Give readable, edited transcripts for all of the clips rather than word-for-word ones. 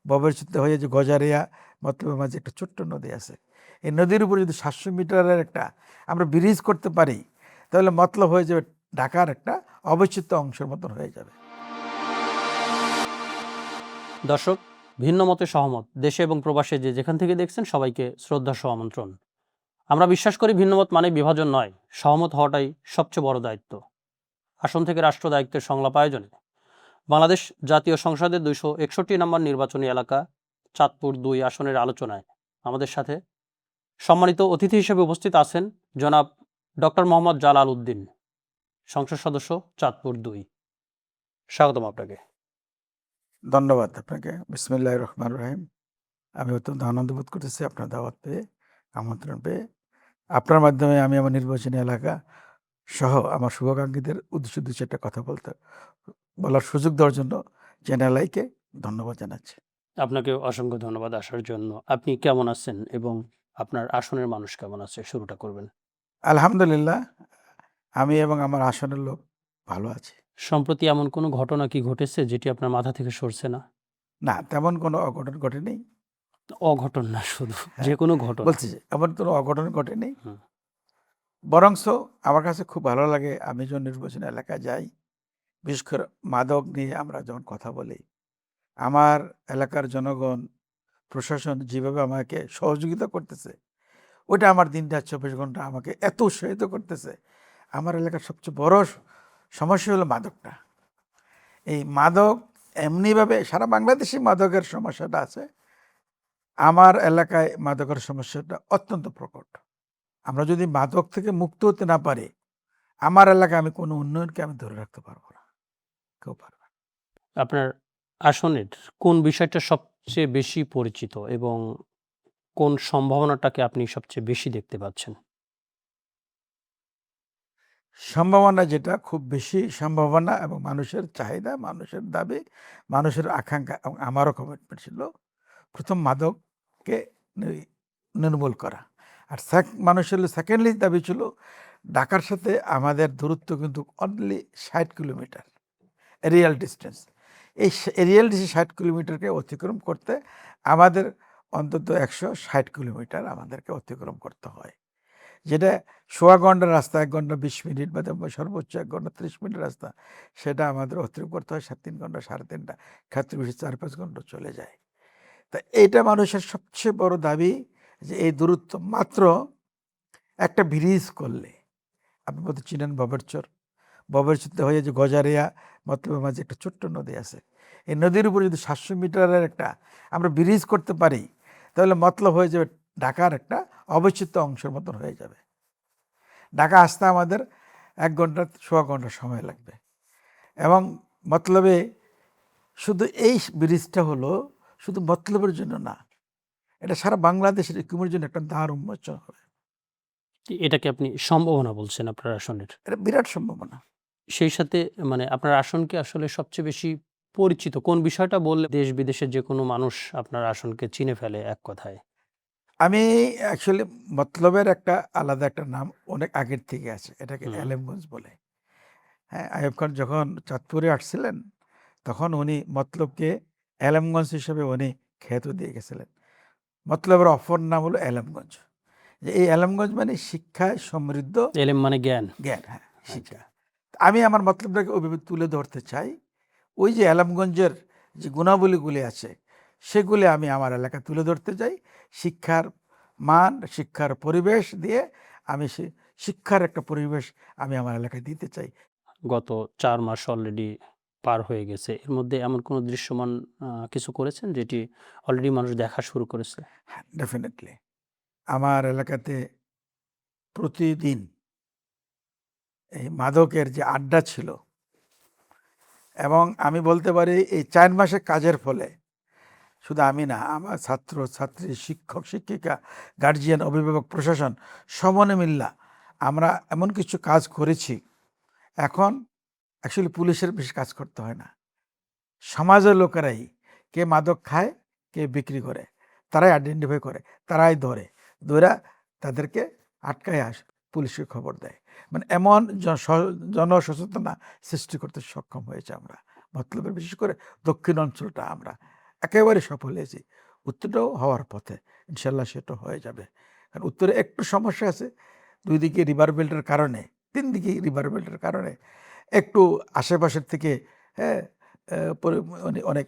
ববেরচিতে হয়ে যে গজারিয়া মতলবের মাঝে একটা ছোট্ট নদী আছে, এই নদীর উপরে যদি 700 মিটারের একটা আমরা ব্রিজ করতে পারি, তাহলে মতলব হয়ে যাবে ঢাকার একটা অবচ্ছেদ্য অংশের মতন হয়ে যাবে। দর্শক, ভিন্ন মতে সহমত দেশে এবং প্রবাসে যে যেখান থেকে দেখছেন সবাইকে শ্রদ্ধা সহ আমন্ত্রণ। আমরা বিশ্বাস করি ভিন্নমত মানে বিভাজন নয়, সহমত হওয়াটাই সবচেয়ে বড় দায়িত্ব। আসন থেকে রাষ্ট্র দায়িত্বের সংলাপ আয়োজনে বাংলাদেশ জাতীয় সংসদের 261 নম্বর নির্বাচনী এলাকা চাঁদপুর 2 আসনের আলোচনায় আমাদের সাথে সম্মানিত অতিথি হিসেবে উপস্থিত আছেন জনাব ডক্টর মোহাম্মদ জালাল উদ্দিন, সংসদ সদস্য চাঁদপুর 2। স্বাগতম আপনাকে। ধন্যবাদ আপনাকে। বিসমিল্লাহির রহমানির রহিম। আমি অত্যন্ত আনন্দ বোধ করতেছি আপনার দাওয়াত পেয়ে, আমন্ত্রণ পেয়ে। আপনার মাধ্যমে আমি আমার নির্বাচনী এলাকা সহ আমার শুভাকাঙ্ক্ষীদের উদ্দেশ্যে দু চারটা কথা বলার সুযোগ দেওয়ার জন্য চ্যানেল আইকে ধন্যবাদ জানাচ্ছি। আপনাকে অসংখ্য ধন্যবাদ আসার জন্য। আপনি কেমন আছেন এবং আপনার আসনের মানুষ কেমন আছে, শুরুটা করবেন। আলহামদুলিল্লাহ, আমি এবং আমার আসনের লোক ভালো আছি। সম্প্রতি এমন কোনো ঘটনা কি ঘটেছে যেটি আপনার মাথা থেকে সরছে না? না, তেমন কোনো অঘটন ঘটেনি। অঘটন না, শুধু যে কোনো ঘটনা। বলছি যে এমন কোনো অঘটন ঘটেনি। হুম। বরংস আমার কাছে খুব ভালো লাগে, আমি যখন নির্বাচনী এলাকায় যাই, বিশেষ করে মাদক নিয়ে আমরা যখন কথা বলি, আমার এলাকার জনগণ, প্রশাসন যেভাবে আমাকে সহযোগিতা করতেছে, ওইটা আমার দিনটা 24 ঘন্টা আমাকে এত উৎসাহিত করতেছে। আমার এলাকার সবচেয়ে বড় সমস্যা হলো মাদকটা। এই মাদক এমনিভাবে সারা বাংলাদেশে মাদকের সমস্যাটা আছে, আমার এলাকায় মাদকের সমস্যাটা অত্যন্ত প্রকট। আমরা যদি মাদক থেকে মুক্ত হতে না পারি, আমার এলাকায় আমি কোনো উন্নয়নকে আমি ধরে রাখতে পারবো না, কেউ পারবে না। আপনার আসনের কোন বিষয়টা সবচেয়ে বেশি পরিচিত এবং কোন সম্ভাবনাটাকে আপনি সবচেয়ে বেশি দেখতে পাচ্ছেন? সম্ভাবনা যেটা খুব বেশি সম্ভাবনা এবং মানুষের চাহিদা, মানুষের দাবি, মানুষের আকাঙ্ক্ষা এবং আমারও কমিটমেন্ট ছিল প্রথম মাদককে নির্মূল করা। আর মানুষের সেকেন্ডলি দাবি ছিল ঢাকার সাথে আমাদের দূরত্ব কিন্তু অনলি 60 কিলোমিটার এরিয়াল ডিস্টেন্স। এই এরিয়াল ডিস্টেন্স 60 কিলোমিটারকে অতিক্রম করতে আমাদের অন্তত 160 কিলোমিটার আমাদেরকে অতিক্রম করতে হয়, যেটা সোয়া ঘন্টার রাস্তা 1 ঘন্টা 20 মিনিট বা সর্বোচ্চ 1 ঘন্টা 30 মিনিট রাস্তা, সেটা আমাদের অতিক্রম করতে হয় 3 ঘন্টা, 3.5, ক্ষেত্রে বেশি 4-5 ঘন্টা চলে যায়। তা এইটা মানুষের সবচেয়ে বড় দাবি যে এই দূরত্ব মাত্র একটা ব্রিজ করলে, আপনি বলতে চিনেন ববেরচিতে হয়ে যে গজারিয়া মতলবের মাঝে একটা ছোট্ট নদী আছে, এই নদীর উপরে যদি 700 মিটারের একটা আমরা ব্রিজ করতে পারি, তাহলে মতলব হয়ে যাবে ঢাকার একটা অবচ্ছেদ্য অংশের মতন হয়ে যাবে। ঢাকা আসতে আমাদের 1 ঘন্টা সোয়া ঘন্টা সময় লাগবে। এবং মতলবে শুধু এই ব্রিজটা হলো শুধু মতলবের জন্য না, এটা সারা বাংলাদেশের ইকোনমির জন্য একটা দ্বার উন্মোচন হবে। এটাকে আপনি সম্ভাবনা বলছেন আপনার আসনের? এটা বিরাট সম্ভাবনা। সেই সাথে মানে আপনার আসনকে আসলে সবচেয়ে বেশি পরিচিত কোন বিষয়টা বললে দেশ বিদেশের যে কোনো মানুষ আপনার আসনকে চিনে ফেলে এক কথায়? আমি অ্যাকচুয়ালি মতলবের একটা আলাদা একটা নাম অনেক আগের থেকে আছে, এটাকে হুম। এলেমগঞ্জ বলে। হ্যাঁ, আইয়ুব খান যখন চাঁদপুরে আসছিলেন, তখন উনি মতলবকে এলেমগঞ্জ হিসেবে উনি খ্যাত দিয়ে গেছিলেন। মতলবের অপর নাম হলো এলেমগঞ্জ। যে এই এলেমগঞ্জ মানে শিক্ষায় সমৃদ্ধ, এলেম মানে জ্ঞান। জ্ঞান, হ্যাঁ, আচ্ছা। শিক্ষা। আমি আমার মতলবটাকে ওইভাবে তুলে ধরতে চাই। ওই যে এলামগঞ্জের যে গুণাবলীগুলি আছে, সেগুলি আমি আমার এলাকায় তুলে ধরতে চাই। শিক্ষার মান, শিক্ষার পরিবেশ দিয়ে আমি শিক্ষার একটা পরিবেশ আমি আমার এলাকায় দিতে চাই। গত 4 মাস অলরেডি পার হয়ে গেছে। এর মধ্যে এমন কোনো দৃশ্যমান কিছু করেছেন যেটি অলরেডি মানুষ দেখা শুরু করেছে? হ্যাঁ, ডেফিনেটলি। আমার এলাকাতে প্রতিদিন এই মাদকের যে আড্ডা ছিল, এবং আমি বলতে পারি এই 4 মাসের কাজের ফলে শুধু আমি না, আমার ছাত্র ছাত্রী, শিক্ষক শিক্ষিকা, গার্জিয়ান, অভিভাবক, প্রশাসন সমনে মিল্লা আমরা এমন কিছু কাজ করেছি, এখন অ্যাকচুয়ালি পুলিশের বেশি কাজ করতে হয় না। সমাজের লোকেরাই কে মাদক খায়, কে বিক্রি করে, তারাই আইডেন্টিফাই করে, তারাই ধরে তাদেরকে আটকায় পুলিশকে খবর দেয়। মানে এমন জনসচেতনা সৃষ্টি করতে সক্ষম হয়েছে আমরা, মতলবের বিশেষ করে দক্ষিণ অঞ্চলটা আমরা একেবারে সফল হয়েছি। উত্তরটাও হওয়ার পথে। ইনশাল্লাহ সেটাও হয়ে যাবে। কারণ উত্তরে একটু সমস্যা আছে। ২ দিকে রিভার বেল্টের কারণে, ৩ দিকেই রিভার বেল্টের কারণে একটু আশেপাশের থেকে, হ্যাঁ, পরে মানে অনেক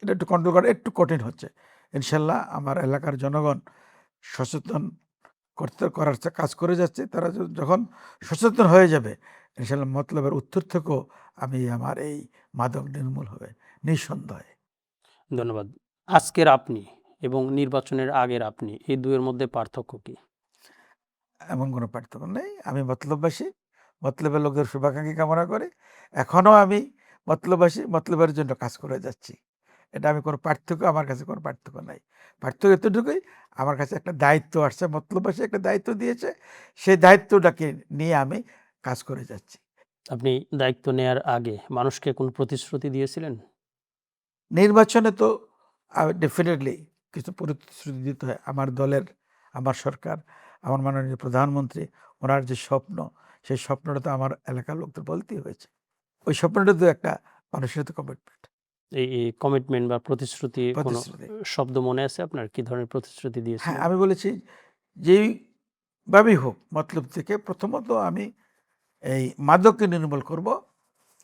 এটা একটু কন্ট্রোল করা একটু কঠিন হচ্ছে। ইনশাল্লাহ আমার এলাকার জনগণ সচেতন করার কাজ করে যাচ্ছে। তারা যখন সচেতন হয়ে যাবে, ইনশাল্লাহ মতলবের উত্তর থেকেও আমি আমার এই মাদক নির্মূল হবে নিঃসন্দেহে। ধন্যবাদ। আজকের আপনি এবং নির্বাচনের আগের আপনি, এই দুইয়ের মধ্যে পার্থক্য কি? এমন কোনো পার্থক্য নেই। আমি মতলববাসী, মতলবের লোকদের শুভাকাঙ্ক্ষী কামনা করি। এখনও আমি মতলববাসী, মতলবের জন্য কাজ করে যাচ্ছি। এটা আমি কোনো পার্থক্য, আমার কাছে কোনো পার্থক্য নাই। পার্থক্য এতটুকুই, আমার কাছে একটা দায়িত্ব আসছে, মতলববাসী একটা দায়িত্ব দিয়েছে। সেই দায়িত্বটাকে নিয়ে আমি কাজ করে যাচ্ছি। আপনি দায়িত্ব নেয়ার আগে মানুষকে কোনো প্রতিশ্রুতি দিয়েছিলেন? নির্বাচনে তো ডেফিনেটলি কিছু প্রতিশ্রুতি দিতে হয়। আমার দলের, আমার সরকার, আমার মাননীয় প্রধানমন্ত্রী, ওনার যে স্বপ্ন, সেই স্বপ্নটা তো আমার এলাকার লোকদের বলতেই হয়েছে। ওই স্বপ্নটা তো একটা মানুষের তো কমিটমেন্ট, এই কমিটমেন্ট বা প্রতিশ্রুতি কোনো প্রতিশ্রুতি। শব্দ মনে আছে আপনার? কি ধরনের প্রতিশ্রুতি হ্যাঁ, দিয়েছিলেন? আমি বলেছি যেইভাবেই হোক মতলব থেকে প্রথমত আমি এই মাদককে নির্মূল করব।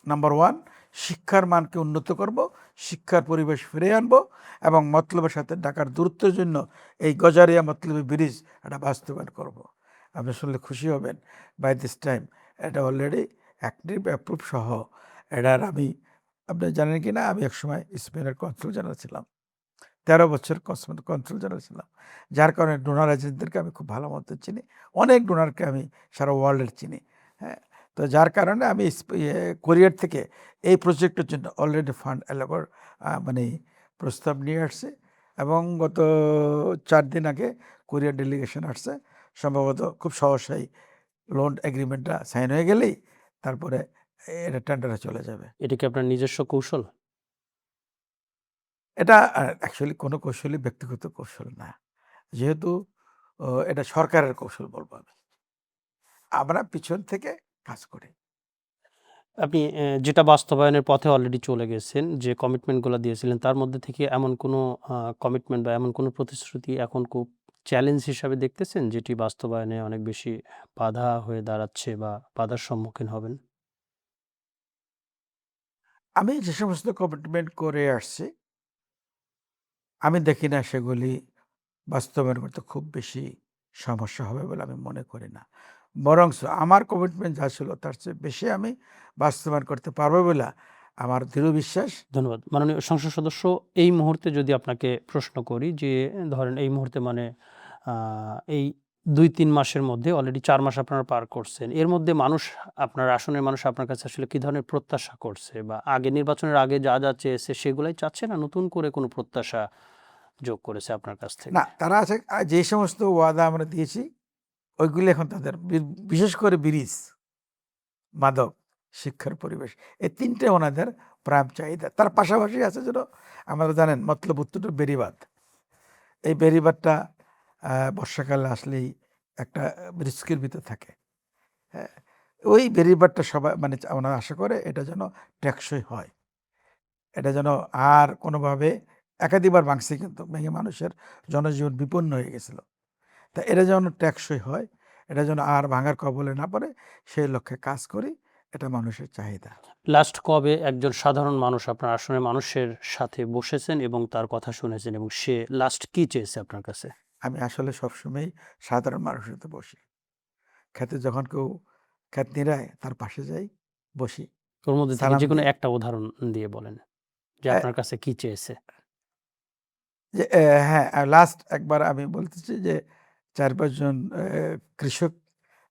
নাম্বার 1, শিক্ষার মানকে উন্নত করব, শিক্ষার পরিবেশ ফিরিয়ে আনবো এবং মতলবের সাথে ঢাকার দূরত্বের জন্য এই গজারিয়া মতলবী ব্রিজ এটা বাস্তবায়ন করব। আপনি শুনলে খুশি হবেন, বাই দিস টাইম এটা অলরেডি অ্যাক্টিভ অ্যাপ্রুভ সহ এটার আমি, আপনি জানেন কি না, আমি একসময় স্পেনের কনসুল জেনারেল ছিলাম। ১৩ বছর কনসুল জেনারেল ছিলাম। যার কারণে ডোনার এজেন্টদেরকে আমি খুব ভালো মতো চিনি। অনেক ডোনারকে আমি সারা ওয়ার্ল্ডের চিনি। হ্যাঁ? তো যার কারণে আমি কোরিয়ার থেকে এই প্রজেক্টের জন্য অলরেডি ফান্ড অ্যালোকেট মানে প্রস্তাব নিয়ে আসছি এবং গত ৪ দিন আগে কোরিয়ার ডেলিগেশন আসছে। সম্ভবত খুব সহসাই লোন এগ্রিমেন্টটা সাইন হয়ে গেলেই তারপরে এটা টেন্ডারে চলে যাবে। এটা কি আপনার নিজস্ব কৌশল? এটা অ্যাকচুয়ালি কোনো কৌশলই ব্যক্তিগত কৌশল না। যেহেতু এটা সরকারের কৌশল বলব আমি। আমরা পিছন থেকে কাজ করি। আপনি যেটা বাস্তবায়নের পথে অলরেডি চলে গেছেন, যে কমিটমেন্টগুলো দিয়েছিলেন তার মধ্যে থেকে এমন কোনো কমিটমেন্ট বা এমন কোনো প্রতিশ্রুতি এখন খুব চ্যালেঞ্জ হিসাবে দেখতেছেন, যেটি বাস্তবায়নে অনেক বেশি বাধা হয়ে দাঁড়াচ্ছে বা বাধার সম্মুখীন হবেন? আমি যে সমস্ত কমিটমেন্ট করে আসছি, আমি দেখি না সেগুলি বাস্তবায়ন করতে খুব বেশি সমস্যা হবে বলে আমি মনে করি না। বরঞ্চ আমার কমিটমেন্ট যা ছিল তার চেয়ে বেশি আমি বাস্তবায়ন করতে পারবো বলে আমার দৃঢ় বিশ্বাস। ধন্যবাদ। মাননীয় সংসদ সদস্য, এই মুহূর্তে যদি আপনাকে প্রশ্ন করি যে, ধরেন এই মুহূর্তে মানে এই ২-৩ মাসের মধ্যে অলরেডি ৪ মাস আপনারা পার করছেন। এর মধ্যে মানুষ, আপনার আসনের মানুষ আপনার কাছে আসলে কি ধরনের প্রত্যাশা করছে? বা আগে নির্বাচনের আগে যা চেয়েছে সেগুলাই চাচ্ছে, না নতুন করে কোনো প্রত্যাশা যোগ করেছে আপনার কাছ থেকে? না, তারা আছে যে সমস্ত ওয়াদা আমরা দিয়েছি ওইগুলি এখন তাদের বিশেষ করে ব্রিজ, মাদক, শিক্ষার পরিবেশ, এই ৩ টে ওনাদের প্রাইম চাহিদা। তার পাশাপাশি আছে যেন আপনারা জানেন মতলব উত্তরটা বেড়িবাঁধ। এই বেড়িবাঁধটা বর্ষাকালে আসলেই একটা রিস্কের ভিতর থাকে। হ্যাঁ? ওই বেড়িবাঁধটা সবাই মানে ওনারা আশা করে এটা যেন টেকসই হয়। এটা যেন আর কোনোভাবে একাধিকবার ভাঙছে কিন্তু ভেঙে মানুষের জনজীবন বিপন্ন হয়ে গেছিল। তা এটা যেন টেকসই হয়, এটা যেন আর ভাঙার কবলে না পড়ে, সেই লক্ষ্যে কাজ করি। এটা মানুষের চাহিদা। লাস্ট কবে একজন সাধারণ মানুষ আপনার আসনের মানুষের সাথে বসেছেন এবং তার কথা শুনেছেন, এবং সে লাস্ট কি চেয়েছে আপনার কাছে? আমি আসলে সবসময়ই সাধারণ মানুষের সাথে বসি। খেতে যখন কেউ ক্ষেত নিড়ায় তার পাশে যাই, বসি, ওর মধ্যে থেকে সালাম যেকোনো দিই। একটা উদাহরণ দিয়ে বলেন যে অ্যা আপনার কাছে কি চেয়েছে? যে হ্যাঁ, লাস্ট একবার আমি বলতেছি যে ৪-৫ জন কৃষক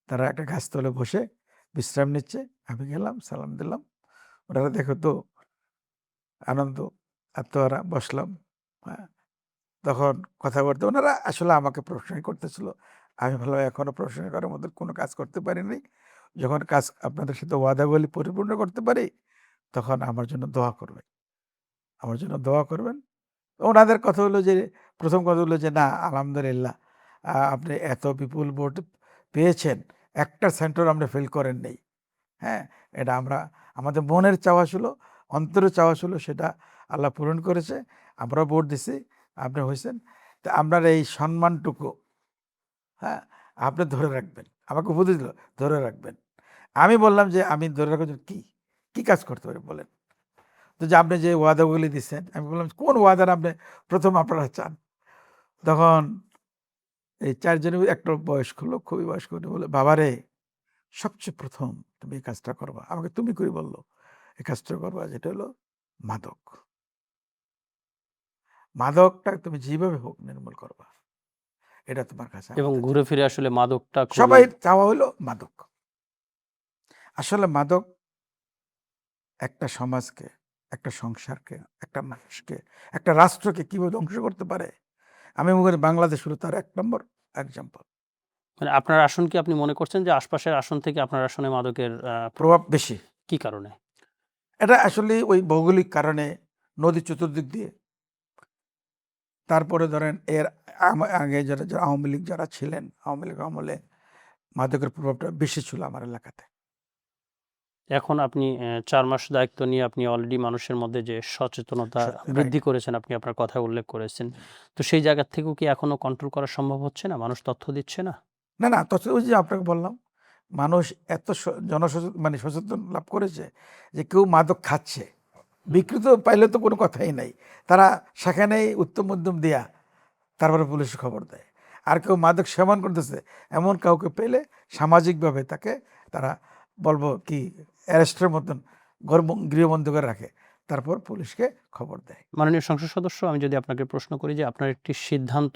তারা একটা গাছতলে বসে বিশ্রাম নিচ্ছে। আমি গেলাম, সালাম দিলাম। ওনারা দেখে তো আনন্দ, আত্মহারা বসলাম। হ্যাঁ? তখন কথাবার্তা ওনারা আসলে আমাকে প্রশংসা করতেছিল। আমি ভাবলাম এখনো প্রশংসা করার মতো কোনো কাজ করতে পারিনি। যখন কাজ আপনাদের সাথে ওয়াদাগুলি পরিপূর্ণ করতে পারি, তখন আমার জন্য দোয়া করবেন। আমার জন্য দোয়া করবেন। ওনাদের কথা হলো যে ১ম কথা হলো যে, "না আলহামদুলিল্লাহ আপনি এত বিপুল ভোট পেয়েছেন, একটা সেন্টার আমরা ফেল করেন নাই।" হ্যাঁ? এটা আমাদের মনের চাওয়া ছিল, অন্তরের চাওয়া ছিল সেটা আল্লাহ পূরণ করেছে। আমরা ভোট দিছি, আপনি হয়েছেন, তা আপনার এই সম্মানটুকু, হ্যাঁ, আপনি ধরে রাখবেন। আমাকে উপদেশ দিল, ধরে রাখবেন। আমি বললাম যে আমি ধরে রাখার জন্য কি কাজ করতে পারি বলেন? তো যে আপনি যে ওয়াদাগুলি দিচ্ছেন, আমি বললাম কোন ওয়াদার আপনি প্রথম আপনারা চান? তখন এই ৪ জনের একটা বয়স্ক লোক, খুবই বয়স্ক, উনি বলল, "বাবারে, সবচেয়ে প্রথম তুমি এই কাজটা করবা।" আমাকে তুমি করে বলল, "এই কাজটা করবা, যেটা হলো মাদক। মাদকটা তুমি যেভাবে হোক নির্মূল করবা। এটা তোমার কাছে এবং আমাদের ঘুরে চাওয়া।" ফিরে আসলে মাদকটা খুবই সবাই চাওয়া হলো মাদক। আসলে মাদক একটা সমাজকে, একটা সংসারকে, একটা মানুষকে, একটা রাষ্ট্রকে কিভাবে ধ্বংস করতে পারে, আমি মনে করি বাংলাদেশ হলো তার ১ নম্বর এক্সাম্পল। মানে আপনার আসন কি আপনি মনে করছেন যে আশপাশের আসন থেকে আপনার আসনে মাদকের প্রভাব বেশি। কি কারণে? এটা আসলে ওই ভৌগোলিক কারণে, নদী চতুর্দিক দিয়ে। তারপরে ধরেন এর আগে যারা আওয়ামী লীগ যারা ছিলেন, আওয়ামী লীগ আমলে মাদকের প্রভাবটা বেশি ছিল আমার এলাকাতে। এখন আপনি ৪ মাস দায়িত্ব নিয়ে আপনি অলরেডি মানুষের মধ্যে যে সচেতনতা রাইট। বৃদ্ধি করেছেন, আপনি আপনার কথায় উল্লেখ করেছেন। তো সেই জায়গা থেকেও কি এখনো কন্ট্রোল করা সম্ভব হচ্ছে না? মানুষ তথ্য দিচ্ছে না? না, ওই যে আপনাকে বললাম, মানুষ এত মানে সচেতন লাভ করেছে যে কেউ মাদক খাচ্ছে। বিকৃত পাইলে তো কোনো কথাই নাই। তারা সেখানেই উত্তম মধ্যম দেয়া তারপরে পুলিশে খবর দেয়। আর কেউ মাদক সেবন করতেছে, এমন কাউকে পেলে সামাজিকভাবে তাকে তারা বলবো কি অ্যারেস্টের মতন গৃহবন্ধ করে রাখে। তারপর পুলিশকে খবর দেয়। মাননীয় সংসদ সদস্য, আমি যদি আপনাকে প্রশ্ন করি যে আপনার একটি সিদ্ধান্ত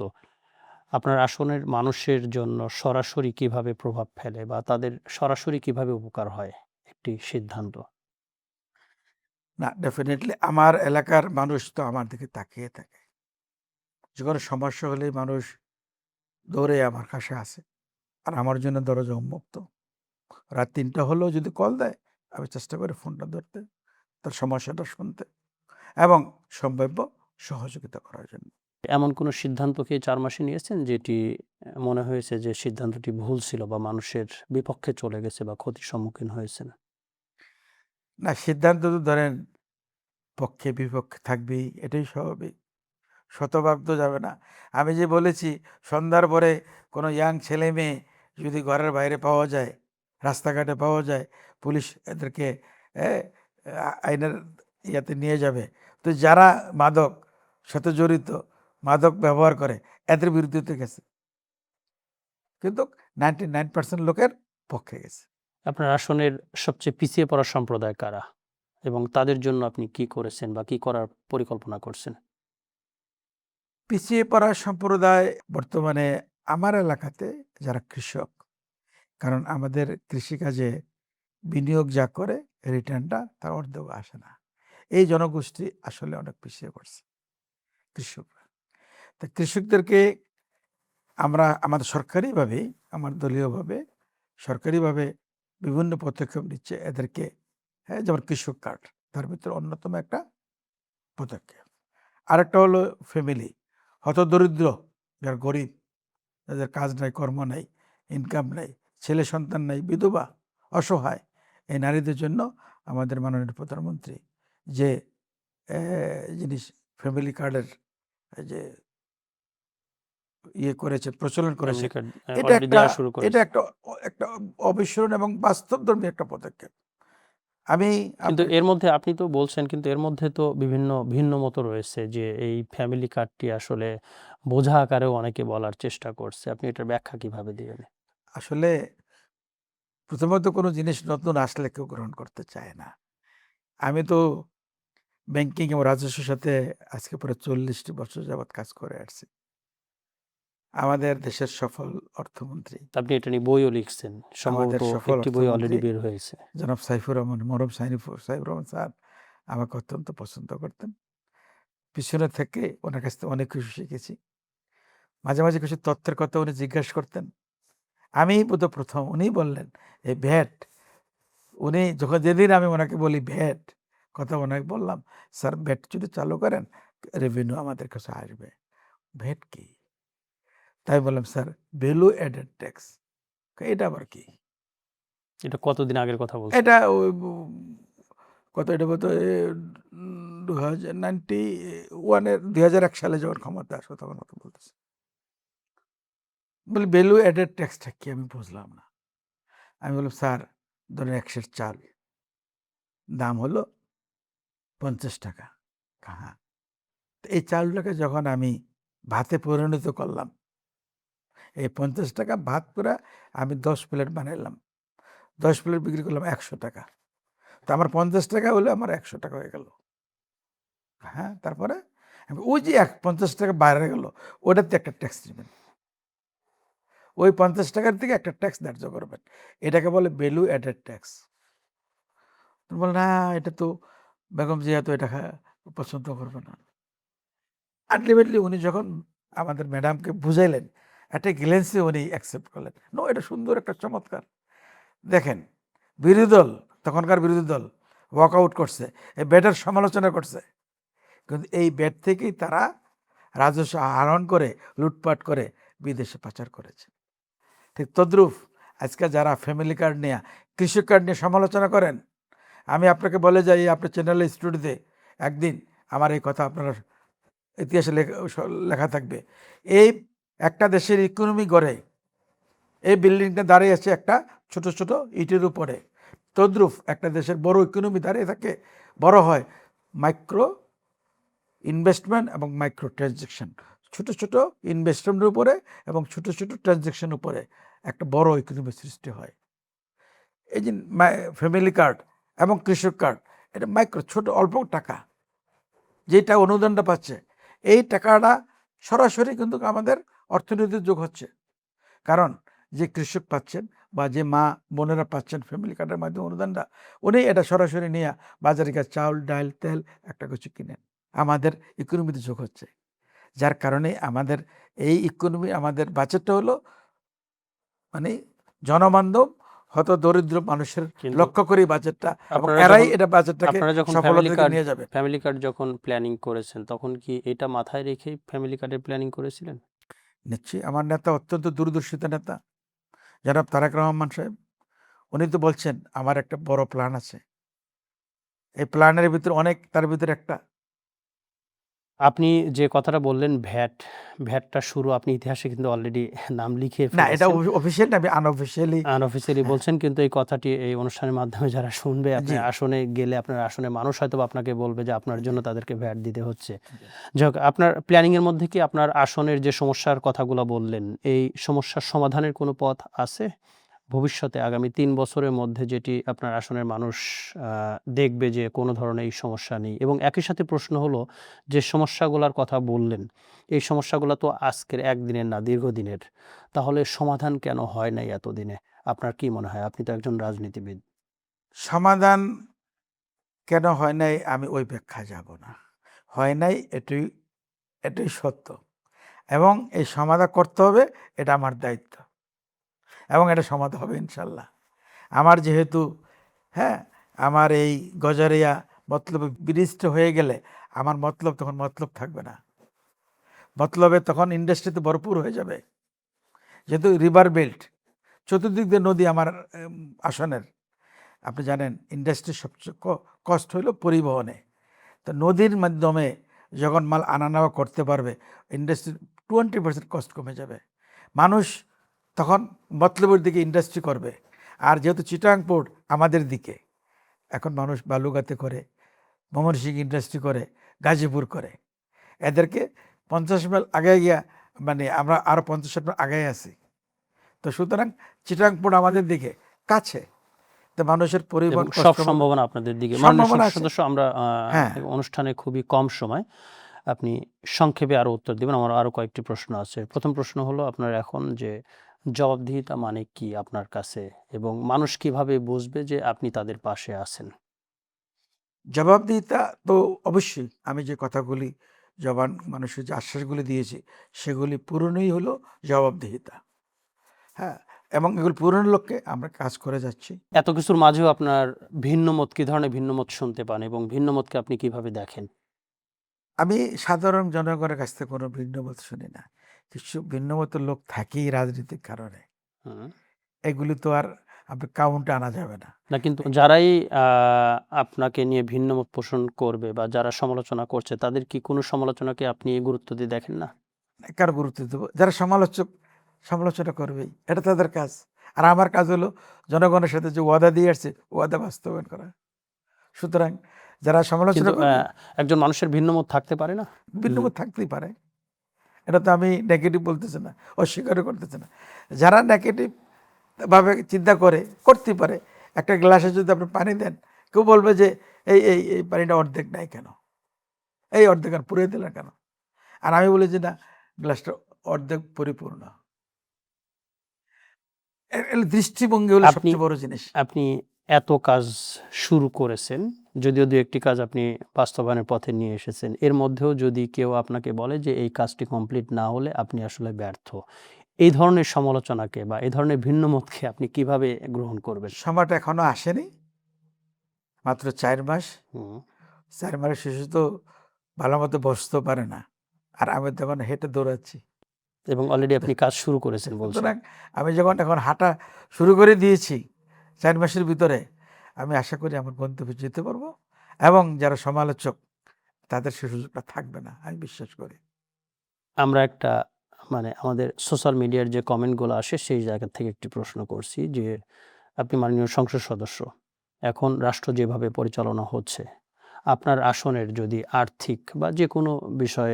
আপনার আসনের মানুষের জন্য সরাসরি কিভাবে প্রভাব ফেলে বা তাদের সরাসরি কিভাবে উপকার হয় একটি সিদ্ধান্ত? না, ডেফিনিটলি আমার এলাকার মানুষ তো আমার দিকে তাকিয়ে থাকে। যে কোনো সমস্যা হলেই মানুষ দৌড়ে আমার কাছে আসে। আর আমার জন্য দরজা উন্মুক্ত। রাত ৩টা হলেও যদি কল দেয়, আমি চেষ্টা করি ফোনটা ধরতে, তার সমস্যাটা শুনতে এবং সম্ভাব্য সহযোগিতা করার জন্য। এমন কোনো সিদ্ধান্ত কি ৪ মাসে নিয়েছেন যেটি মনে হয়েছে যে সিদ্ধান্তটি ভুল ছিল বা মানুষের বিপক্ষে চলে গেছে বা ক্ষতির সম্মুখীন হয়েছেন? না, সিদ্ধান্ত তো ধরেন পক্ষে বিপক্ষে থাকবেই, এটাই স্বাভাবিক। শতভাগ তো যাবে না। আমি যে বলেছি সন্ধ্যার পরে কোনো ইয়াং ছেলে-মেয়ে যদি ঘরের বাইরে পাওয়া যায়, রাস্তাঘাটে পাওয়া যায়, পুলিশ এদেরকে এ আইনের ইয়াতে নিয়ে যাবে। তো যারা মাদক সাথে জড়িত, মাদক ব্যবহার করে, এদের বিরুদ্ধে তো গেছে। কিন্তু 99% লোকের পক্ষে গেছে। আপনার আসনের সবচেয়ে পিছিয়ে পড়া সম্প্রদায় কারা? এবং তাদের জন্য আপনি কি করেছেন বা কি করার পরিকল্পনা করছেন? পিছিয়ে পড়া সম্প্রদায় বর্তমানে আমার এলাকাতে যারা কৃষক, কারণ আমাদের কৃষিকাজে বিনিয়োগ যা করে রিটার্নটা তার অর্ধেক আসে না। এই জনগোষ্ঠী আসলে অনেক পিছিয়ে পড়ছে, কৃষকরা। তা কৃষকদেরকে আমরা আমাদের সরকারিভাবে, আমার দলীয়ভাবে সরকারিভাবে বিভিন্ন পদক্ষেপ নিচ্ছে এদেরকে, হ্যাঁ, যেমন কৃষক কার্ড, তার ভিতরে অন্যতম একটা পদক্ষেপ। আরেকটা হলো ফ্যামিলি, হতদরিদ্র, যারা গরিব, যাদের কাজ নাই, কর্ম নাই, ইনকাম নাই, ছেলে সন্তান নাই, বিধবা, অসহায়, এই নারীদের জন্য আমাদের মাননীয় প্রধানমন্ত্রী যে জিনিস ফ্যামিলি কার্ডের যে করেছে, প্রচলন করেছে, ফ্যামিলি কার্ড এটা অলরেডি একটা দেয়া শুরু এটা করেছে। একটা একটা অবিস্মরণীয় এবং বাস্তবধর্মী একটা পদক্ষেপ। আমি কিন্তু আপনাকে এর মধ্যে আপনি তো বলছেন, কিন্তু এর মধ্যে তো বিভিন্ন ভিন্ন মত রয়েছে যে এই ফ্যামিলি কার্ডটি আসলে বোঝা আকারেও অনেকে বলার চেষ্টা করছে। আপনি এটার ব্যাখ্যা কিভাবে দিবেন? আসলে প্রথমত কোনো জিনিস নতুন আসলে কেউ গ্রহণ করতে চায় না। আমি তো ব্যাংকিং এবং রাজস্বের সাথে আজকে প্রায় ৪০টি বছর যাবৎ কাজ করে আসছি। আমাদের দেশের সফল অর্থমন্ত্রী, আপনি এটা নিয়ে বইও লিখছেন। আমাদের সম্ভবত সফল একটি বই অর্থমন্ত্রী অলরেডি বের হয়েছে। জনাব সাইফুর রহমান, মরহুম সাইফুর রহমান স্যার আমাকে অত্যন্ত পছন্দ করতেন। পিছনে থেকে ওনার কাছ থেকে অনেক কিছু শিখেছি। মাঝে কিছু তথ্যের কথা উনি জিজ্ঞাসা করতেন। আমিই বোধহয় ১ম উনিই বললেন, এই ভ্যাট, উনি যখন যেদিন আমি ওনাকে বলি ভ্যাট কথা ওনাকে বললাম, "স্যার ভ্যাট যদি চালু করেন রেভিনিউ আমাদের কাছে আসবে।" ভ্যাট কি? তাই বললাম, "স্যার ভ্যালু অ্যাডেড ট্যাক্স।" এটা আবার কি? এটা কতদিন আগের কথা বলছেন? এটা কত এটা বোধ 1991-এর 2001 সালে যখন ক্ষমতা আসো তখন কথা বলতেছে। বলি ভ্যালু অ্যাডেড ট্যাক্সটা কি আমি বুঝলাম না। আমি বললাম স্যার ধরেন 1 সের চাল দাম হলো 50 টাকা। হ্যাঁ, তো এই চালটাকে যখন আমি ভাতে পরিণত করলাম, এই 50 টাকা ভাত করে আমি 10 প্লেট বানাইলাম, 10 প্লেট বিক্রি করলাম 100 টাকা। তো আমার 50 টাকা হলে আমার 100 টাকা হয়ে গেল। হ্যাঁ, তারপরে ওই যে 50 টাকা বাইরে গেল, ওটাতে একটা ট্যাক্স দিবেন। ওই 50 টাকার থেকে একটা ট্যাক্স ধার্য করবেন। এটাকে বলে ভ্যালু অ্যাডেড ট্যাক্স। বলে না, এটা তো বেগম জিয়া তো এটা পছন্দ করবে না। আলটিমেটলি উনি যখন আমাদের ম্যাডামকে বুঝাইলেন, একটা গ্লেন্সে উনি অ্যাকসেপ্ট করলেন। নো, এটা সুন্দর একটা চমৎকার। দেখেন, বিরোধী দল, তখনকার বিরোধী দল ওয়াকআউট করছে, এই ব্যাটের সমালোচনা করছে, কিন্তু এই ব্যাট থেকেই তারা রাজস্ব আহরণ করে লুটপাট করে বিদেশে পাচার করেছে। ঠিক তদ্রুপ আজকে যারা ফ্যামিলি কার্ড নিয়ে, কৃষক কার্ড নিয়ে সমালোচনা করেন, আমি আপনাকে বলে যাই, আপনার চ্যানেলের স্টুডিওতে একদিন আমার এই কথা আপনারা ইতিহাসে লেখা থাকবে। এই একটা দেশের ইকোনমি গড়ে এই বিল্ডিংটা দাঁড়িয়ে আছে একটা ছোট ছোট ইটের উপরে। তদ্রুপ একটা দেশের বড় ইকোনমি দাঁড়িয়ে থাকে, বড় হয় মাইক্রো ইনভেস্টমেন্ট এবং মাইক্রো ট্রানজ্যাকশন। ছোট ছোট ইনভেস্টমেন্টের উপরে এবং ছোট ছোট ট্রানজ্যাকশন উপরে একটা বড় ইকোনমি সৃষ্টি হয়। এই যে ফ্যামিলি কার্ড এবং কৃষক কার্ড, এটা মাইক্রো ছোট অল্প টাকা, যেটা অনুদানটা পাচ্ছে, এই টাকাটা সরাসরি কিন্তু আমাদের অর্থনীতিতে যোগ হচ্ছে। কারণ যে কৃষক পাচ্ছেন বা যে মা বোনেরা পাচ্ছেন ফ্যামিলি কার্ডের মাধ্যমে অনুদানটা, উনি এটা সরাসরি নিয়ে বাজারে গিয়ে চাউল ডাল তেল একটা কিছু কিনেন, আমাদের ইকোনমিতে যোগ হচ্ছে। যার কারণে আমাদের এই ইকোনমি, আমাদের বাজেটটা হলো মানে জনবান্ধব, হত দরিদ্র মানুষের কিন্তু লক্ষ্য করে বাজেটটা, এবং আপনারা এরাই যখন এটা বাজেটটাকে আপনারা যখন সফলতাকে নিয়ে যাবে। ফ্যামিলি কার্ড যখন প্ল্যানিং করেছেন, তখন কি এটা মাথায় রেখেই ফ্যামিলি কার্ডের প্ল্যানিং করেছিলেন? নিশ্চয়ই আমার নেতা অত্যন্ত দূরদর্শিতা নেতা জনাব তারেক রহমান সাহেব, উনি তো বলছেন আমার একটা বড় প্ল্যান আছে। এই প্ল্যানের ভিতরে অনেক, তার ভিতরে একটা আপনি যে কথাটা বললেন ভ্যাটটা শুরু আপনি ইতিহাসে কিন্তু অলরেডি নাম লিখিয়ে না, এটা ফেলেছেন। অফিসিয়াল না, আমি আনঅফিসিয়ালি। আনঅফিসিয়ালি হ্যাঁ, বলছেন, কিন্তু এই কথাটি এই অনুষ্ঠানের মাধ্যমে যারা শুনবে, জি আপনার আসনে গেলে আপনার আসনের মানুষ হয়তোবা আপনাকে বলবে যে আপনার জি জন্য তাদেরকে ভ্যাট দিতে হচ্ছে। জি। যাই হোক, আপনার প্ল্যানিং এর মধ্যে কি আপনার আসনের যে সমস্যার কথাগুলো বললেন, এই সমস্যার সমাধানের কোনো পথ আছে? ভবিষ্যতে আগামী ৩ বছরের মধ্যে যেটি আপনার আসনের মানুষ দেখবে যে কোনো ধরনের এই সমস্যা নেই, এবং একই সাথে প্রশ্ন হলো, যে সমস্যাগুলার কথা বললেন, এই সমস্যাগুলো তো আজকের একদিনের না, দীর্ঘদিনের। তাহলে সমাধান কেন হয় নাই এতদিনে? আপনার কি মনে হয়? আপনি তো একজন রাজনীতিবিদ। সমাধান কেন হয় নাই আমি ওই ব্যাখ্যায় যাব না। হয় নাই, এটাই এটাই সত্য, এবং এই সমাধান করতে হবে, এটা আমার দায়িত্ব, এবং এটা সমাধান হবে ইনশাল্লাহ। আমার যেহেতু, হ্যাঁ, আমার এই গজারিয়া মতলবে বিনিষ্ট হয়ে গেলে আমার মতলব তখন মতলব থাকবে না, মতলবে তখন ইন্ডাস্ট্রিতে ভরপুর হয়ে যাবে। যেহেতু রিভার বেল্ট, চতুর্দিক দিয়ে নদী আমার আসনের, আপনি জানেন ইন্ডাস্ট্রির সবচেয়ে কষ্ট হলো পরিবহনে। তো নদীর মাধ্যমে যখন মাল আনা নেওয়া করতে পারবে, ইন্ডাস্ট্রির 20% কষ্ট কমে যাবে। মানুষ তখন মতলবের দিকে ইন্ডাস্ট্রি করবে। আর যেহেতু চিটাং পোর্ট আমাদের দিকে, এখন মানুষ বালুগাতে করে, ময়মনসিংহ ইন্ডাস্ট্রি করে, গাজীপুর করে, এদেরকে 50 মাইল আগে গিয়া, মানে আমরা আরও 50 মাইল আগে আছি। তো সুতরাং চিটাং পোর্ট আমাদের দিকে কাছে, তো মানুষের এবং পরিবহন সব কষ্ট সম্ভাবনা আপনাদের দিকে। মাননীয় সম্ভাবনা সংসদ আছে। সদস্য, আমরা হ্যাঁ, অনুষ্ঠানে খুবই কম সময়, আপনি সংক্ষেপে আরো উত্তর দিবেন। আমার আরো কয়েকটি প্রশ্ন আছে। প্রথম প্রশ্ন হলো, আপনার এখন যে জবাবদিহিতা মানে কি আপনার কাছে, এবং মানুষ কিভাবে বুঝবে যে আপনি তাদের পাশে আছেন? জবাবদিহিতা তো অবশ্যই, আমি যে কথাগুলি মানুষের যে আশ্বাসগুলি দিয়েছি, সেগুলি পূরণই হলো জবাবদিহিতা। হ্যাঁ, এবং এগুলো পূরণের লক্ষ্যে আমরা কাজ করে যাচ্ছি। এত কিছুর মাঝেও আপনার ভিন্ন মত, কি ধরনের ভিন্ন মত শুনতে পান, এবং ভিন্ন মতকে আপনি কিভাবে দেখেন? আমি সাধারণ জনগণের কাছ থেকে কোনো ভিন্নমত শুনি না। কিছু ভিন্নমতের লোক থাকেই রাজনীতির কারণে। হুম। এগুলি তো আর আপনি কাউন্টে আনা যাবে না। না, কিন্তু যারাই আপনাকে নিয়ে ভিন্ন মত পোষণ করবে বা যারা সমালোচনা করছে তাদের কি কোনো সমালোচনাকে আপনি গুরুত্ব দিয়ে দেখেন না? কার গুরুত্ব দেবো? যারা সমালোচনা করবেই, এটা তাদের কাজ। আর আমার কাজ হলো জনগণের সাথে যে ওয়াদা দিয়ে আসছে ওয়াদা বাস্তবায়ন করা। সুতরাং যারা সমালোচনা কিন্তু করবে, একজন মানুষের ভিন্ন মত থাকতে পারে না? ভিন্নমত থাকতেই পারে। এটা তো আমি নেগেটিভ বলতেছি না, অস্বীকারও করতেছি না। যারা নেগেটিভ ভাবে চিন্তা করতেই পারে। একটা গ্লাসে যদি আপনি পানি দেন, কেউ বলবে যে এই পানিটা অর্ধেক নাই কেন, এই অর্ধেক আর পুড়িয়ে দিলেন কেন? আর আমি বলি যে না, গ্লাসটা অর্ধেক পরিপূর্ণ। দৃষ্টিভঙ্গি হলো আপনি সবচেয়ে বড় জিনিস। আপনি এত কাজ শুরু করেছেন, যদিও দু একটি কাজ আপনি বাস্তবায়নের পথে নিয়ে এসেছেন, এর মধ্যেও যদি কেউ আপনাকে বলে যে এই কাজটি কমপ্লিট না হলে আপনি আসলে ব্যর্থ, এই ধরনের সমালোচনাকে বা এই ধরনের ভিন্ন মতকে আপনি কিভাবে গ্রহণ করবেন? সময়টা এখনো আসেনি, মাত্র 4 মাস। হুম। 4 মাসের শিশু তো ভালো মতো বসতেও পারে না, আর আমি তো এখন হেঁটে দৌড়াচ্ছি। এবং অলরেডি আপনি কাজ শুরু করেছেন বলছেন। সুতরাং আমি যখন এখন হাঁটা শুরু করে দিয়েছি 4 মাসের ভিতরে, আমি আশা করি আমার গন্তব্যে যেতে পারবো, এবং যারা সমালোচক তাদের সে সুযোগটা থাকবে না, আমি বিশ্বাস করি। আমরা একটা মানে আমাদের সোশ্যাল মিডিয়ার যে কমেন্টগুলো আসে সেই জায়গা থেকে একটি প্রশ্ন করছি যে আপনি মাননীয় সংসদ সদস্য, এখন রাষ্ট্র যেভাবে পরিচালনা হচ্ছে, আপনার আসনের যদি আর্থিক বা যে কোনো বিষয়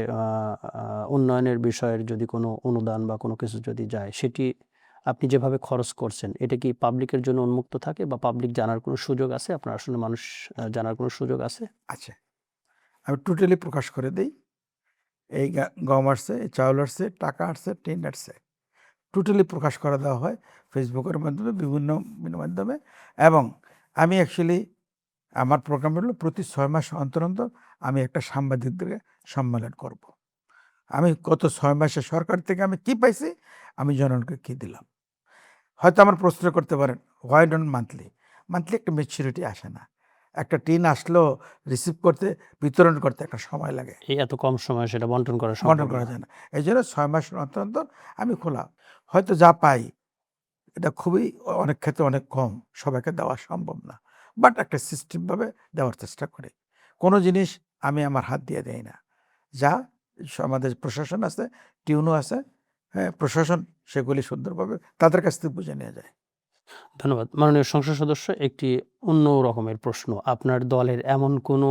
উন্নয়নের বিষয়ের যদি কোনো অনুদান বা কোনো কিছু যদি যায়, সেটি আপনি যেভাবে খরচ করছেন এটা কি পাবলিকের জন্য উন্মুক্ত থাকে বা পাবলিক জানার কোনো সুযোগ আছে? আপনার আসনের মানুষ জানার কোনো সুযোগ আছে? আচ্ছা, আমি টোটালি প্রকাশ করে দিই। এই গম আসছে, এই চাউল আসছে, টাকা আসছে, টিন আসছে, টোটালি প্রকাশ করে দেওয়া হয় ফেসবুকের মাধ্যমে, বিভিন্ন মাধ্যমে। এবং আমি অ্যাকচুয়ালি আমার প্রোগ্রাম হলো প্রতি 6 মাস অন্তর অন্তর আমি একটা সাংবাদিকদের সম্মেলন করব। আমি গত 6 মাসে সরকার থেকে আমি কি পাইছি, আমি জনগণকে কি দিলাম। হয়তো আমার প্রশ্ন করতে পারেন, হোয়াই ডোন্ট মান্থলি? মান্থলি একটা ম্যাচুরিটি আসে না। একটা টিন আসলেও রিসিভ করতে, বিতরণ করতে একটা সময় লাগে, এই এত কম সময়ে সেটা বন্টন করা বন্টন সম্ভব করা না। যায় না। এই জন্য 6 মাস অন্তর অন্তর আমি খোলা। হয়তো যা পাই এটা খুবই অনেক ক্ষেত্রে অনেক কম, সবাইকে দেওয়া সম্ভব না, বাট একটা সিস্টেমভাবে দেওয়ার চেষ্টা করি। কোনো জিনিস আমি আমার হাত দিয়ে দেই না। যা আমাদের প্রশাসন আছে, টিউনও আছে, হ্যাঁ, প্রশাসন সেগুলি সুন্দরভাবে তাদের কাছ থেকে বুঝে নিয়ে যায়। ধন্যবাদ। মাননীয় সংসদ সদস্য, একটি অন্য রকমের প্রশ্ন। আপনার দলের এমন কোনো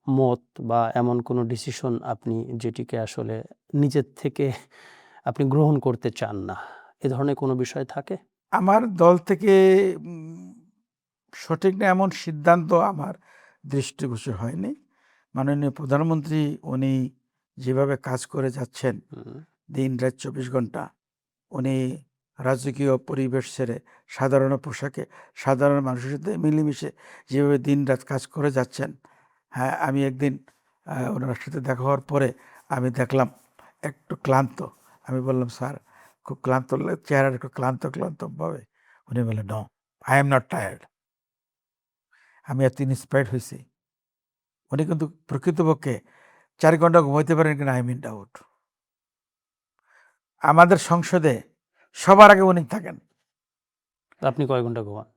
মত বা এমন কোনো ডিসিশন আপনি যেটিকে আসলে নিজের থেকে আপনি গ্রহণ করতে চান না, এ ধরনের কোনো বিষয় থাকে? আমার দল থেকে সঠিক না এমন সিদ্ধান্ত আমার দৃষ্টিগোচর হয়নি। মাননীয় প্রধানমন্ত্রী উনি যেভাবে কাজ করে যাচ্ছেন, হুম। দিন রাত 24 ঘন্টা, উনি রাজকীয় পরিবেশ ছেড়ে সাধারণ পোশাকে সাধারণ মানুষের সাথে মিলেমিশে যেভাবে দিন রাত কাজ করে যাচ্ছেন, হ্যাঁ, আমি একদিন ওনার সাথে দেখা হওয়ার পরে আমি দেখলাম একটু ক্লান্ত। আমি বললাম, স্যার খুব ক্লান্ত চেহারা একটু ক্লান্ত ক্লান্ত ভাবে। উনি বললেন, no, I am not tired. আমি এত ইন্সপায়ার্ড হয়েছি। উনি কিন্তু প্রকৃতপক্ষে 4 ঘন্টা ঘুমাইতে পারেন কিনা আই মিন ডাউট। আমাদের সংসদে সবার আগে উনি থাকেন। আপনি কয় ঘন্টা ঘুমান?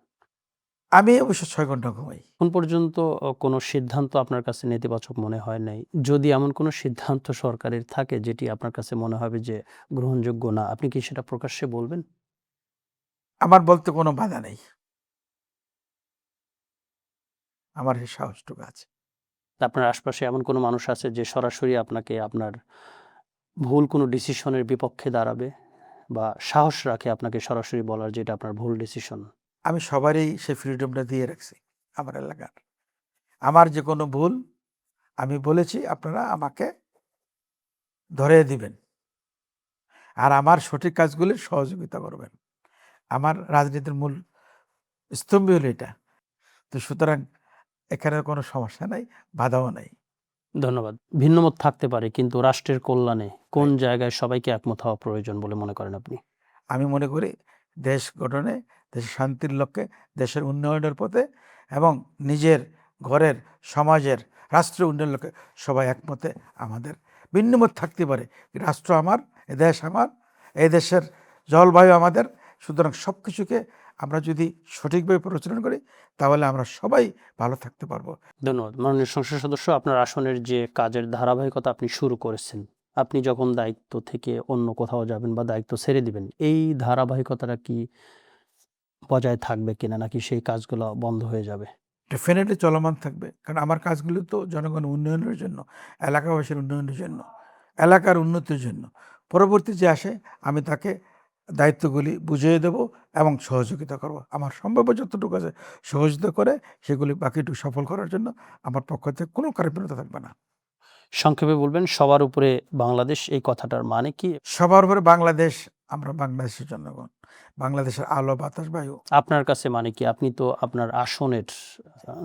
আমি অবশ্য 6 ঘন্টা ঘুমাই। এখন পর্যন্ত কোনো সিদ্ধান্ত আপনার কাছে নেতিবাচক মনে হয় নাই। যদি এমন কোনো সিদ্ধান্ত সরকারের থাকে যেটি আপনার কাছে মনে হবে যে গ্রহণযোগ্য না, আপনি কি সেটা প্রকাশ্যে বলবেন? আমার বলতে কোনো বাধা নেই। আমার সেই সাহসটুকু আছে। আপনার আশপাশে এমন কোনো মানুষ আছে যে সরাসরি আপনাকে আপনার ভুল কোনো ডিসিশনের বিপক্ষে দাঁড়াবে বা সাহস রাখে আপনাকে সরাসরি বলার যে এটা আপনার ভুল ডিসিশন? আমি সবারই সেই ফ্রিডমটা দিয়ে রাখছি আমার এলাকার। আমার যে কোনো ভুল আমি বলেছি, আপনারা আমাকে ধরিয়ে দিবেন। আর আমার সঠিক কাজগুলির সহযোগিতা করবেন। আমার রাজনীতির মূল স্তম্ভই হলো এটা। তো সুতরাং এখানে কোনো সমস্যা নাই, বাধাও নাই। ধন্যবাদ। ভিন্নমত থাকতে পারে কিন্তু রাষ্ট্রের কল্যাণে কোন রাইট। জায়গায় সবাইকে একমত হওয়া প্রয়োজন বলে মনে করেন আপনি? আমি মনে করি দেশ গঠনে, দেশের শান্তির লক্ষ্যে, দেশের উন্নয়নের পথে, এবং নিজের ঘরের, সমাজের, রাষ্ট্রের উন্নয়নের লক্ষ্যে সবাই একমতে আমাদের ভিন্নমত থাকতে পারে। রাষ্ট্র আমার, এ দেশ আমার, এই দেশের জলবায়ু আমাদের। সুতরাং সব কিছুকে আমরা যদি সঠিকভাবে প্রচলন করি তাহলে আমরা সবাই ভালো থাকতে পারবো। ধন্যবাদ। মাননীয় সংসদ সদস্য, আপনার আসনের যে কাজের ধারাবাহিকতা আপনি শুরু করেছেন, আপনি যখন দায়িত্ব থেকে অন্য কোথাও যাবেন বা দায়িত্ব ছেড়ে দিবেন, এই ধারাবাহিকতাটা কি বজায় থাকবে কিনা, নাকি সেই কাজগুলো বন্ধ হয়ে যাবে? ডেফিনেটলি চলমান থাকবে, কারণ আমার কাজগুলো তো জনগণের উন্নয়নের জন্য, এলাকাবাসীর উন্নয়নের জন্য, এলাকার উন্নতির জন্য। পরবর্তী যে আসে আমি তাকে দায়িত্বগুলি বুঝিয়ে দেব এবং সহযোগিতা করব। আমার সম্ভাব্য যতটুকু আছে সহযোগিতা করে সেগুলি বাকিটুকু সফল করার জন্য আমার পক্ষ থেকে কোনো কার্পণ্যতা থাকবে না। সংক্ষেপে বলবেন, সবার উপরে বাংলাদেশ, এই কথাটার মানে কি? সবার উপরে বাংলাদেশ, আমরা বাংলাদেশের জনগণ, বাংলাদেশের আলো বাতাস বায়ু। আপনার কাছে মানে কি? আপনি তো আপনার আসনের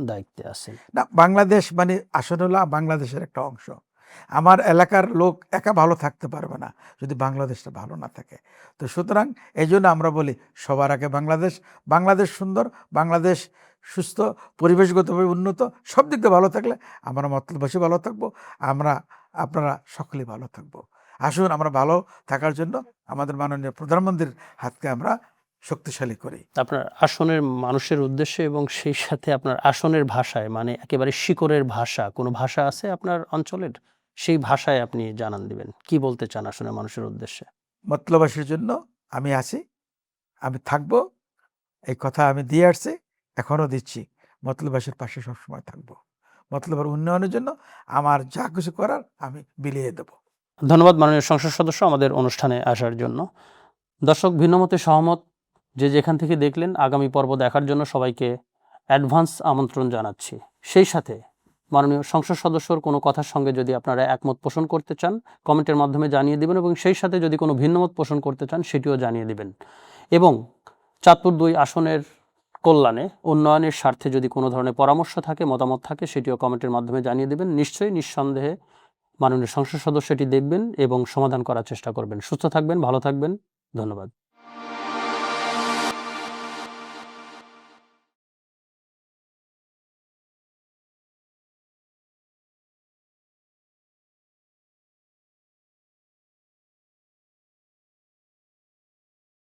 দায়িত্বে আছেন। না, বাংলাদেশ মানে আসলে হলো বাংলাদেশের একটা অংশ। আমার এলাকার লোক একা ভালো থাকতে পারবে না যদি বাংলাদেশটা ভালো না থাকে। তো সুতরাং এই জন্য আমরা বলি সবার আগে বাংলাদেশ। বাংলাদেশ সুন্দর, বাংলাদেশ সুস্থ, পরিবেশগতভাবে উন্নত, সব দিক দিয়ে ভালো থাকলে আমরা মতলবাসী ভালো থাকবো, আমরা আপনারা সকলেই ভালো থাকবো। আসুন আমরা ভালো থাকার জন্য আমাদের মাননীয় প্রধানমন্ত্রীর হাতকে আমরা শক্তিশালী করি। আপনার আসনের মানুষের উদ্দেশ্যে এবং সেই সাথে আপনার আসনের ভাষায়, মানে একেবারে শিকড়ের ভাষা, কোনো ভাষা আছে আপনার অঞ্চলের? সেই ভাষায় আপনি জানান দিবেন। কি বলতে চান আসনের মানুষের উদ্দেশ্যে? মতলবাসীর জন্য আমি আছি, আমি থাকবো, এই কথা আমি দিয়ে আসছি, এখনও দিচ্ছি। মতলবাসীর পাশে সবসময় থাকবো। মতলবের উন্নয়নের জন্য আমার যা কিছু করার আমি বিলিয়ে দেব। ধন্যবাদ মাননীয় সংসদ সদস্য আমাদের অনুষ্ঠানে আসার জন্য। দর্শক, ভিন্নমতে সহমত যে যেখান থেকে দেখলেন, আগামী পর্ব দেখার জন্য সবাইকে অ্যাডভান্স আমন্ত্রণ জানাচ্ছি। সেই সাথে মাননীয় সংসদ সদস্যর কোনো কথার সঙ্গে যদি আপনারা একমত পোষণ করতে চান, কমেন্টের মাধ্যমে জানিয়ে দিবেন, এবং সেই সাথে যদি কোনো ভিন্নমত পোষণ করতে চান সেটিও জানিয়ে দিবেন। এবং চাঁদপুর ২ আসনের কল্যাণে, উন্নয়নের স্বার্থে যদি কোনো ধরনের পরামর্শ থাকে, মতামত থাকে, সেটিও কমেন্টের মাধ্যমে জানিয়ে দিবেন। নিশ্চয়ই, নিঃসন্দেহে মাননীয় সংসদ সদস্য এটি দেখবেন এবং সমাধান করার চেষ্টা করবেন। সুস্থ থাকবেন, ভালো থাকবেন। ধন্যবাদ।